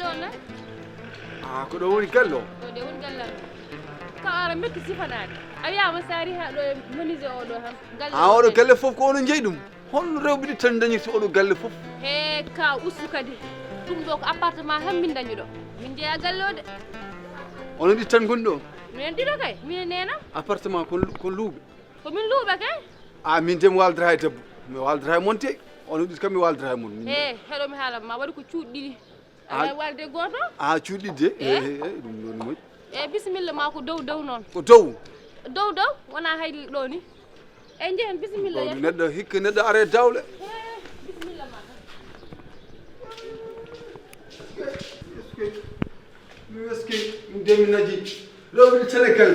ɗon ah ko ɗo woni gallo ɗo de woni gallal ka ara metti sifanade a wiyama sari ha ɗo e menuisier oɗo han galle ah oɗo galle fof ko onon jeeyi ɗum holno rewɓe ɗi tan dañirta oɗo galle fof he ka ustu kadi ɗum ɗo ko appartement tan min dañi ɗo min jeeya galle o de onon ɗi tan goni ɗo minen ɗiɗo kay minen nena appartement kon luuɓe komin luuɓe kay ah min de mi waldata e debbo mi waldata e monte onon ɗi kam mi waldata e mon he heɗomi haalama waɗi ko cuuɗi ɗiɗi aɗa walde goto ah cuuɗi de ɗum ɗo ne moƴƴi e bisimilla ma ko dow dow noon ko dow dow wona hay ɗo ni e jehen bisimilla ɗo neɗɗo hikka neɗɗo are dawle bisimilla ma est ce que min de min naji rewɓe ɗi sénégal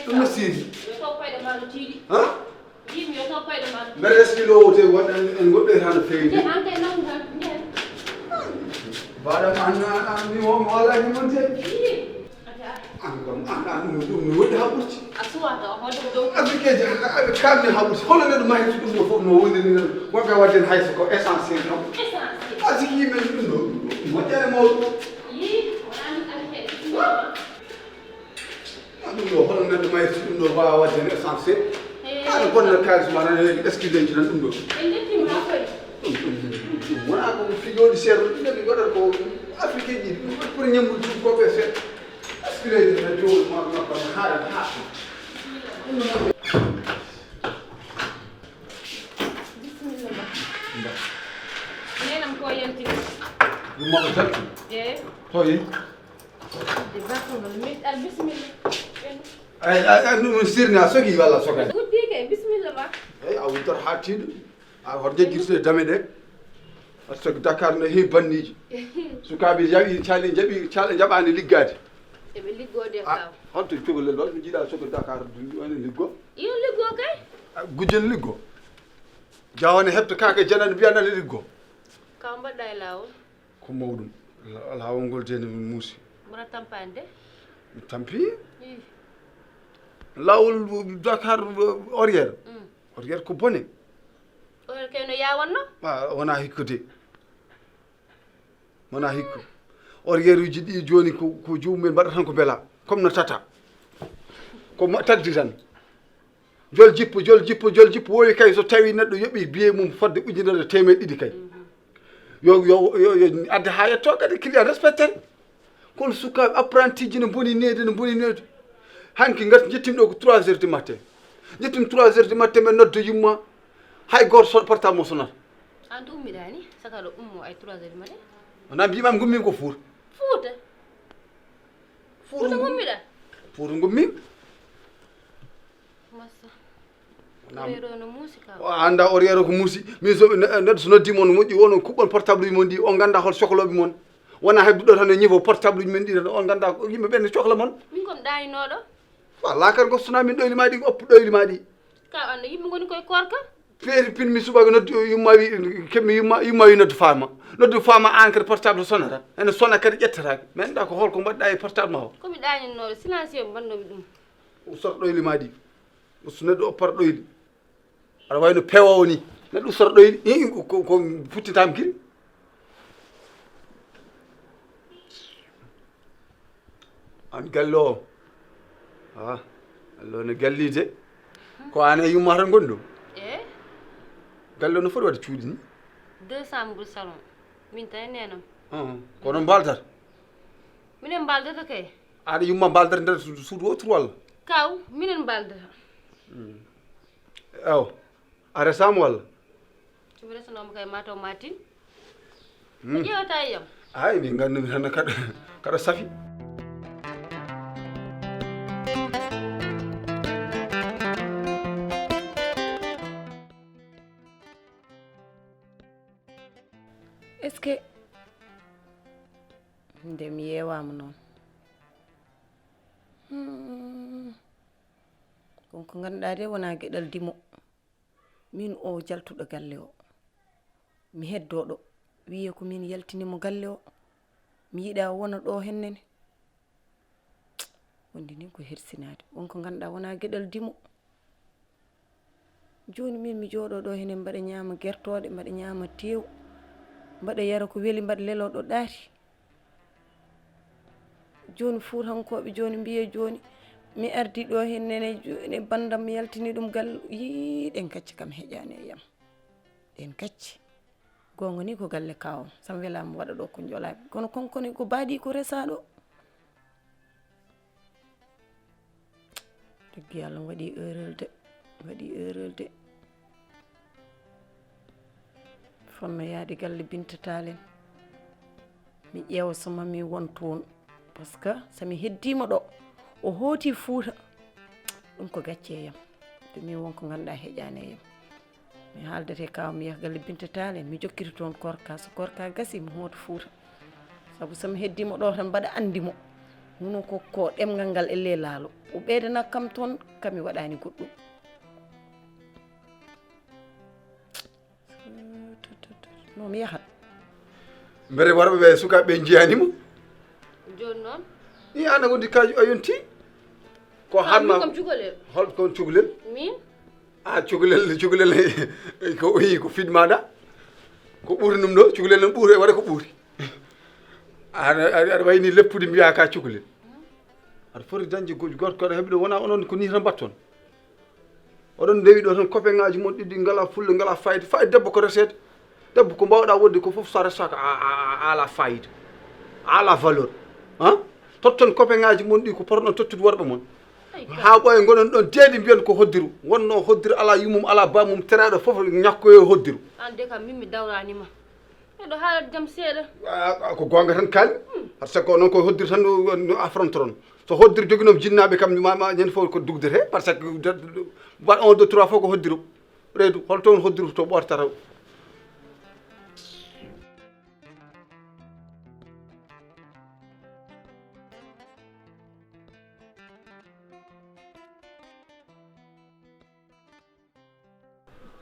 ɗum no siidi yo taw koyɗe ma no tiiɗi yimɓe yo taw koyɗe ma no tiiɗi mbeɗa est ce que ɗo te waɗa en goɗɗoyta no feewi de an kay nawu tan jehen mbaɗam an mi wallani mon te an kam anda ɗum no woɗɗi ha ɓurti a suwata o hoɗo ko dow africain ji aɓe kalni ha ɓurti hono neɗɗo mahiti ɗum ɗo fof no wondiri nan wonɓe wadden hayso ko essentiel kam a siki yimɓe ɗum ɗo moƴƴere mawɗo ɗum ɗo hono neɗɗo mahiti ɗum ɗo wawa wadden essentiel aɗa bonna kalis ma tan excusez tan ɗum ɗo ɗum wona ko fijoɗi seeɗa ɗiɗaɓe waɗata ko africain ji ɗum waɗi pour ñambude ɗum koɓe seeɗa excusez tan jowol ma haɗat ha nenam ko yaltini ɗum mako jalti toyi de bakogol mi ar bisimilla ɗum sirni a sogui walla sogani guddi kay bisimilla ma eyyi a wontat ha tiiɗo a hoto jejjirtude dame ɗe par ce que Dakar no heewi banniji sukaɓe jaɓi caale jaɓani liggade eɓe liggode kaw holto cukalel waɗ mi jiiɗa sogo Dakar wani liggo yo liggo kay gujel liggo jawane heɓta kake janane mbiyanane liggo kaw mbaɗɗa e lawol ko mawɗum lawol ngol tene min muusi mona tampani de mi tampi lawol Dakar horaire horaire ko bone oɗon kay no yawanno wona hikka de wona hikka horaire uji ɗi joni ko jomumen mbaɗa tan ko beela comme no tata ko tagdi tan jol jippo wowi kay so tawi neɗɗo yoɓi billet mum fodde ujunere temeɗe ɗiɗi kay yo adde ha yetto kadi client respecté kono sukaɓe apprenti ji no boni nede hanki gati jettimi ɗo ko 3 heures du matin jettimi 3 heures du matin ɓe nodda yumma hay goto portable mo sonata an to ummidani saka ɗo ummo ay 3 heures du matin wona mbimami gummimi ko Fuuta Fuuta gummiɗa Fuuta gummimi massa horaire no muusi kaw anda horaire ko muusi min so neɗɗo so noddima on moƴƴi onon kuɓɓon portable uji mon ɗi on ganda hol sohloɓe mon wona hebde ɗo tan e niveau portable uji men ɗi tan on ganda yimɓe ɓen ne cohla mon min komi ɗaninoɗo walla kar gostona min ɗoyli ma ɗi oppu ɗoyli ma ɗi kaw anda yimɓe goni koye korka feeri pinmi subaka noddi yumma wi keɓmi yumma wi noddu fama an kadi portable sonata ene sona kadi ƴettatake mi anda ko holko mbaɗɗa e portable ma o komi ɗaninoɗo silencieux mbannomi ɗum ustora ɗoyli ma ɗi so neɗɗo oppata ɗoyli aɗa wayno peewowo ni neɗɗo ustora ɗoyli ko futtitama kiri an galle o galle o ne gallide ko an e yumma tan goni ɗo galle o no foti waɗa cuuɗi ni 200 mbur salon min tan e nenam kono mbaldata minen mbaldata kay aɗa yumma mbaldata nder suudu wotru walla kaw minen mbaldata ew a resama walla somi resanoma kay mataw matin ko ƴewata e yam ay min gandumi tan kaɗa safi est ce que nde mi yewama noon wonko ganduɗa de wona gueɗal dimo min o jaltuɗo galle o mi heddoɗo wiye ko min yaltinimo galle o mi yiiɗa wona ɗo hennene wonde ni ko hersinade wonko ganduɗa wona gueɗal dimo joni min mi jooɗo ɗo henen mbaɗa ñaama gertoɗe mbaɗa ñaama tew mbaɗa yara ko weeli mbaɗa lelo ɗo ɗaati joni fuutankoɓe joni mbiye joni mi ardi ɗo hennene ne bandam mi yaltini ɗum gal yi ɗen kacci kam heƴani e yam ɗen kacci gonga ni ko galle kawam sam welama waɗa ɗo ko jolaɓe kono konkoni ko baɗi ko resa ɗo taggi Allah waɗi erreur de fonno yaade galle Binta Tall en mi ƴeewa so mami won toon par ce que somi heddima ɗo o hooti Fuuta ɗum ko gacce e yam to min wonko ganduɗa heƴani e yam mi haaldete kaw mi yaha galle Binta Tall en mi jokkita toon KORKA so KORKA gasi mi hoota Fuuta saabu somi heddima ɗo tan mbaɗa andimo huno ko ɗemgal ngal elle laalo o ɓeydana kam toon kami waɗani goɗɗum no mi yahat mbere warɓe ɓe sukaɓe ɓe jiyanima joni noon i anda gondi kaji a yonti ko hanma kam cukalel hol kon cukalel min a cukalel ko oyi ko fidmaɗa ko ɓuuri ɗum ɗo cukalel no ɓuuri waɗa ko ɓuuri aɗa wayni leppude mbiya ka cukalel aɗa foti dañde gorko aɗa heeɓi ɗo wona onon ko ni tan mbatton oɗon ndewi ɗo tan copain ngaji mon ɗiɗi ngala fulle ngala fayida debbo ko resede debbo ko mbawɗa wonde ko foof sa resaka a ala fayida a ala valeur han totton copain ngaji mon ɗi ko potɗon tottude worɓe mon ha ɓoye gonon ɗon deedi mbiyan ko hoddiru wonno hoddiru ala yummum ala bamum tereɗo foof ñakkoyo hoddiru ande kam min mi dawranima eɗo haalata jaam seeɗa ko gonga tan kaali par ce que onon koye hoddiru tan no affronteron so hoddiru joguinomo jinnaɓe kam ma ñande fof ko dugdete par ce que wat 1 2 3 fof ko hoddiru reedu holtoon hoddiru to ɓortata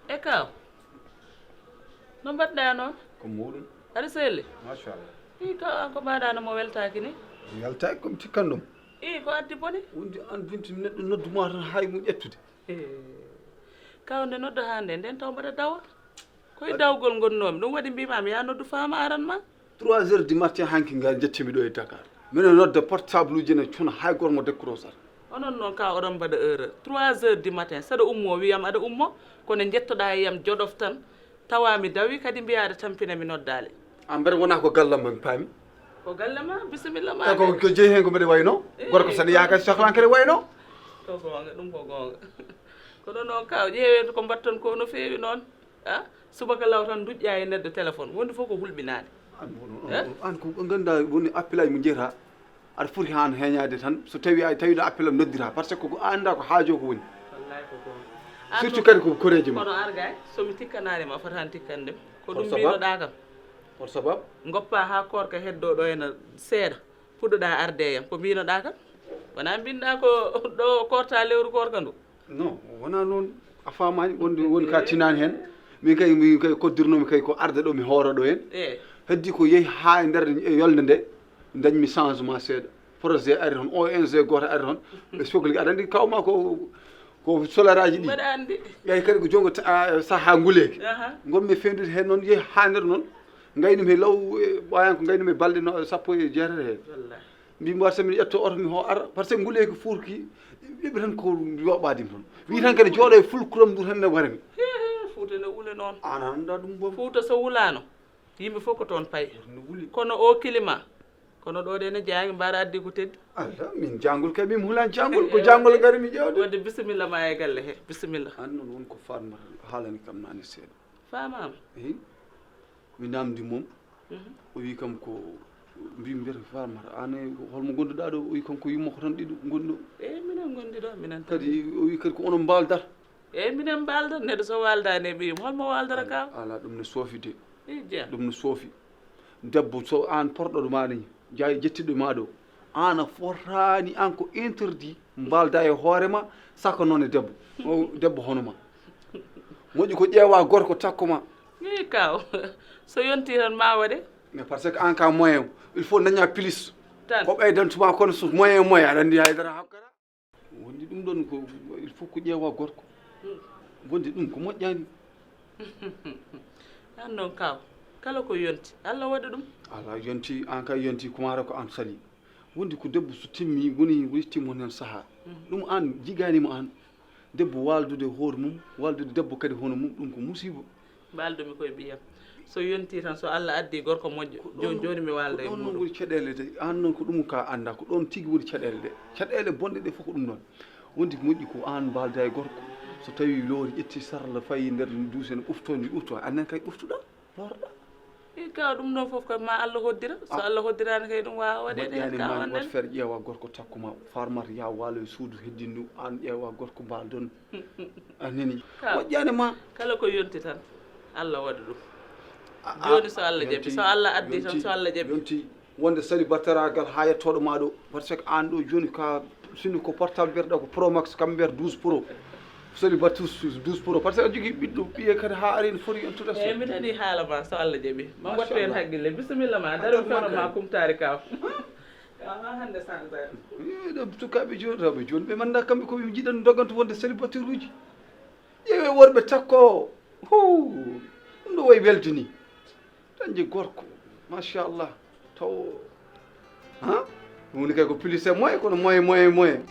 e kaw no mbaɗɗa noon ko muɗum aɗa selli machallah i kaw an ko mbaɗano mo weltaki ni yaltaki komi tikkan ɗum i ko addi bone wondi an binti neɗɗo nodduma tan hay mum ƴettude kaw nde noddo hande nden taw mbaɗa dawa koye dawgol gonnomi ɗum waɗi mbimami ya noddu Fama aranma 3 heures du matin hanki ngal jettimi ɗo e Dakar mino nodda portable uji ne cuna hay goto mo décrochata onon noon ka oɗon mbaɗa heure 3 heures du matin saɗa ummo wiyam aɗa ummo kono jettoɗa e yam joɗof tan tawami dawi kadi mbiyaɗa tampina mi noddale an mbeɗa wona ko gallam ma mi paami ko galle ma bisimilla ma ko jeeyi hen ko mbeɗa wayno gorko saɗa yaaka sohlan kadi wayno ko gonga ɗum ko gonga kono noon kaw ƴeewede ko mbatton ko no feewi noon a subaka law tan duƴƴa e neɗɗo téléphone wonde fof ko hulɓinade an ko ganduɗa woni appel aji mo jeeyata aɗa foti han heñade tan so tawiɗo appel am noddira par ce que ko anda ko haajo ko woni wallahi ko gonga surtout kadi ko koreji ma kono argay somi tikkanarima fotani tikkandem ko ɗum mbinoɗa kam on sabab goppa ha KORKA heddo ɗo ena seeɗa puɗɗoɗa arde e yam ko mbinoɗa kam wona mbinɗa ko ɗo korta lewru KORKA ndu non wona noon a famani woni ka tinani hen min kay koddirnomi kay ko arde ɗo mi hooro ɗo hen heddi ko yeehi ha e nder yolde nde dañmi changement seeɗa projet ari toon ONG goto ari toon ɓe sohli aɗa andi kawma ko solaire aji ɗi mbaɗa andi ɓeyi kadi ko jongo saaha nguleki gonmi fewnude hen noon yeehi ha nder noon gaynimi he law ɓoyan ko gaynimi balɗe 10 e jeetati hen mbimi wat somin ƴetto oto mi ho ara par ce que nguleki furki ɓiɓe tan ko yoɓadim toon wi tan kadi jooɗo e fulkuram ndu tan ne warmi Fuuta ne wuli noon ana anda ɗum bom Fuuta so wulano yimɓe fof ko toon payi kono o climat kono ɗo ɗe ne jaangi mbaɗa addi ko teddi ala min jangol kay min hulani jangol ko jangol gari mi ƴewde wadde bisimilla ma e galle he bisimilla an noon wonko fatma haalani kam nani seeɗa famama eyi mi namdi mom o wi kam ko mbimi mbiyata famata an holmo gonduɗa ɗo o wi kam ko yumma ko tan ɗiɗo gondi ɗo eyyi minen gondi ɗo minen kadi o wi kadi ko onon mbaldata eyyi minen mbaldata neɗɗo so waldani e ɓiyum holmo waldata kaw ala ɗum ne soofi de i jeeya ɗum ne soofi debbo so an porɗoɗo maɗa jayi jettiɗo ma ɗo an a fotani an ko interdit mbalda e hoorema saka noon e debbo o debbo honoma moƴƴi ko ƴeewa gorko takkoma i kaw so yonti tan ma waɗe mais par ce que en cas moyen il faut daña plus tan ko ɓeydantuma kono so moyen aɗa andi haydara hakkata wondi ɗum ɗon ko il faut ko ƴeewa gorko wondi ɗum ko moƴƴani an noon kaw kala ko yonti Allah waɗa ɗum ala yonti an kay yonti kumara ko an sali wondi ko debbo so timmi woni timmo hen saaha ɗum an jiganimo an debbo waldude hoore mum waldude debbo kadi hono mum ɗum ko musiba mbaldumi koye ɓiyam so yonti tan so Allah addi gorko moƴƴo joni joni mi walda e ɗon noon muɗum woni caɗele de an noon ko ɗum ka anda ko ɗon tigui woni caɗele ɗe caɗele bonɗe ɗe fof ko ɗum noon wondi moƴƴi ko an mbalda e gorko so tawi loori ƴetti sarla fayi nder duusi ne ɓuftoni ɓufto annen kay ɓuftuɗa lorɗa i kaw ɗum ɗon foof kam ma Allah hoddira so Allah hoddirani kay ɗum wawa waɗede hen moƴƴani ka ma onnen wat feere ƴeewa gorko takkuma farmata ya walo e suudu heddindu an ƴeewa gorko mbaldon aneni moƴƴani ma kala ko yonti tan Allah waɗa ɗum joni so Allah jaɓi so Allah addi tan so Allah jaɓi yonti wonde célibatairagal ha yettoɗo ma ɗo par ce que an ɗo joni ka sini ko portable mbiyata ko pro max kam mbiyata 12 pro célibataire 12 pro par ce que a jogui ɓiɗɗo ɓiye kadi ha ari ne foti yontude eyyi mi nani haala ma so Allah jaɓi ma wattu hen haqqille bisimilla ma daru foro ma kumtari kaw ha hande sanzare ɗo sukaɓe joni rewɓe joni ɓe manda kamɓe koɓe jiɗan doganto wonde célibataire uji ƴeewe worɓe takko hu ɗum ɗo wayi welde ni dañde gorko machallah taw ha ɗum woni kay ko plus e moyen kono moyen